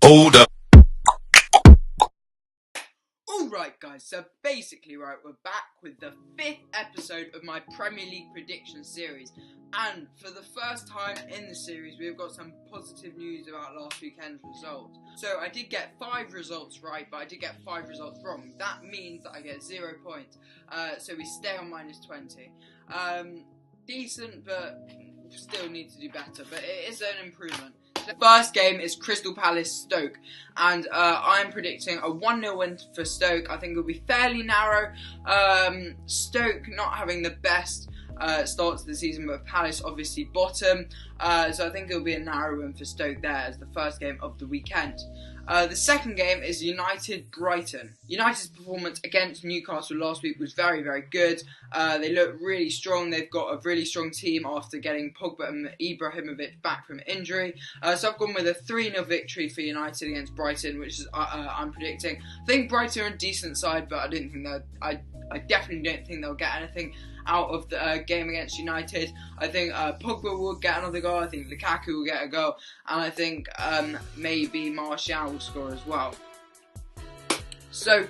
Hold up. Alright guys, so basically we're back with the 5th episode of my Premier League prediction series, and for the first time in the series we've got some positive news about last weekend's results. So I did get 5 results right, but I did get 5 results wrong. That means that I get 0 points, so we stay on minus 20. Decent, but still need to do better, but it is an improvement. The first game is Crystal Palace Stoke, and I'm predicting a 1-0 win for Stoke. I think it'll be fairly narrow. Stoke not having the best start to the season, but Palace obviously bottom, so I think it'll be a narrow win for Stoke there as the first game of the weekend. The second game is Brighton. United's performance against Newcastle last week was very, very good. They look really strong. They've got a really strong team after getting Pogba and Ibrahimovic back from injury. So I've gone with a 3-0 victory for United against Brighton, which is I'm predicting. I think Brighton are a decent side, but I definitely don't think they'll get anything out of the game against United. I think Pogba will get another goal, I think Lukaku will get a goal, and I think maybe Martial will score as well. So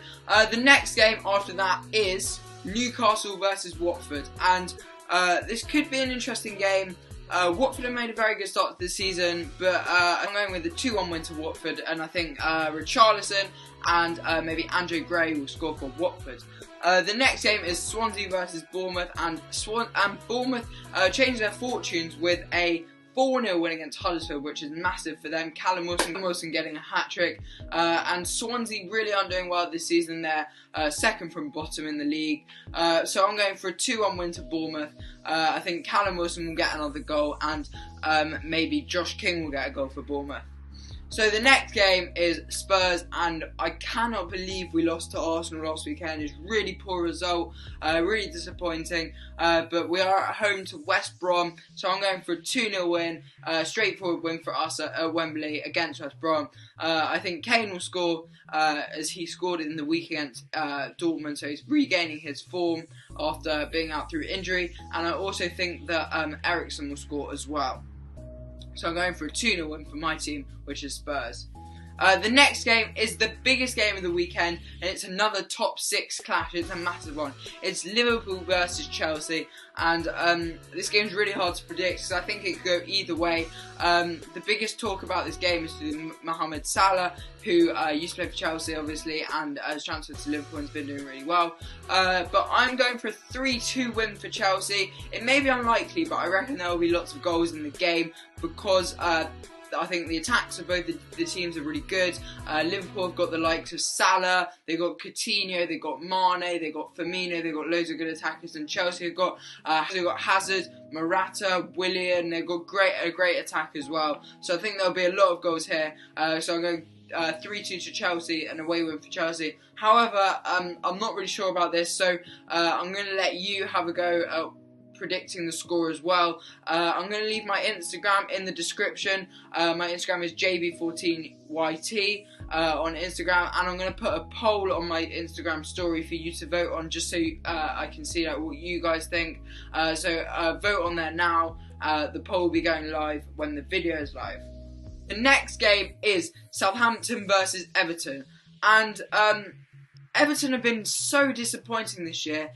the next game after that is Newcastle versus Watford, and this could be an interesting game. Watford have made a very good start to the season, but I'm going with a 2-1 win to Watford, and I think Richarlison and maybe Andre Gray will score for Watford. The next game is Swansea versus Bournemouth, and Bournemouth changed their fortunes with a 4-0 win against Huddersfield, which is massive for them. Callum Wilson getting a hat-trick, and Swansea really aren't doing well this season. They're second from bottom in the league, so I'm going for a 2-1 win to Bournemouth. I think Callum Wilson will get another goal, and maybe Josh King will get a goal for Bournemouth. So the next game is Spurs, and I cannot believe we lost to Arsenal last weekend. It's a really poor result, really disappointing, but we are at home to West Brom, so I'm going for a 2-0 win, straightforward win for us at Wembley against West Brom. I think Kane will score, as he scored in the week against Dortmund, so he's regaining his form after being out through injury, and I also think that Eriksen will score as well. So I'm going for a 2-0 win for my team, which is Spurs. The next game is the biggest game of the weekend, and it's another top 6 clash. It's a massive one. It's Liverpool versus Chelsea, and this game's really hard to predict because I think it could go either way. The biggest talk about this game is Mohamed Salah, who used to play for Chelsea, obviously, and has transferred to Liverpool and has been doing really well. But I'm going for a 3-2 win for Chelsea. It may be unlikely, but I reckon there will be lots of goals in the game because I think the attacks of both the teams are really good. Liverpool have got the likes of Salah, they've got Coutinho, they've got Mane, they've got Firmino, they've got loads of good attackers, and Chelsea have got Hazard, Morata, Willian, they've got a great attack as well. So I think there'll be a lot of goals here. So I'm going 3-2 to Chelsea, and away win for Chelsea. However, I'm not really sure about this, so I'm going to let you have a go at predicting the score as well. I'm going to leave my Instagram in the description. My Instagram is jb14yt on Instagram, and I'm going to put a poll on my Instagram story for you to vote on, just so I can see what you guys think. So vote on there now. The poll will be going live when the video is live. The next game is Southampton versus Everton, and Everton have been so disappointing this year.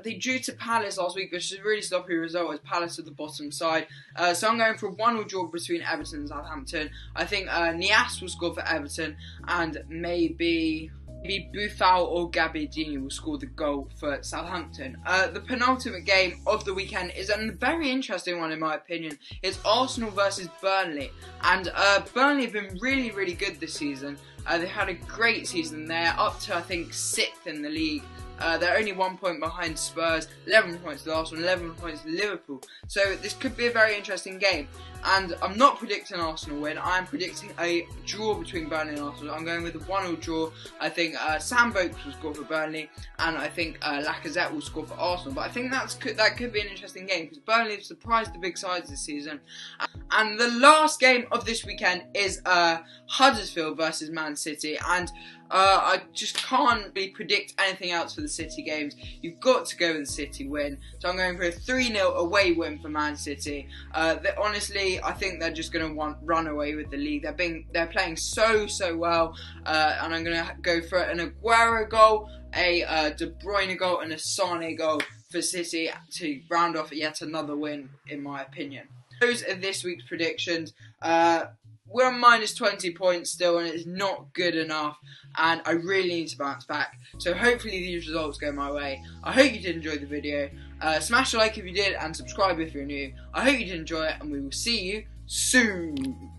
They drew to Palace last week, which is a really sloppy result as Palace are the bottom side. So I'm going for a 1-1 draw between Everton and Southampton. I think Nias will score for Everton, and maybe Buffal or Gabbiadini will score the goal for Southampton. The penultimate game of the weekend is a very interesting one in my opinion. It's Arsenal versus Burnley, and Burnley have been really, really good this season. They've had a great season. They're up to, I think, 6th in the league. They're only 1 point behind Spurs, 11 points to Arsenal, 11 points to Liverpool. So this could be a very interesting game. And I'm not predicting Arsenal win. I am predicting a draw between Burnley and Arsenal. I'm going with a 1-1 draw. I think Sam Vokes will score for Burnley, and I think Lacazette will score for Arsenal. But I think that could be an interesting game because Burnley have surprised the big sides this season. And the last game of this weekend is Huddersfield versus Man Man City, and I just can't really predict anything else for the City games. You've got to go with the City win, so I'm going for a 3-0 away win for Man City. Honestly, I think they're just going to run away with the league. They're playing so well, and I'm going to go for an Aguero goal, a De Bruyne goal, and a Sane goal for City to round off yet another win, in my opinion. Those are this week's predictions. We're on minus 20 points still, and it's not good enough, and I really need to bounce back. So hopefully these results go my way. I hope you did enjoy the video. Smash a like if you did, and subscribe if you're new. I hope you did enjoy it, and we will see you soon.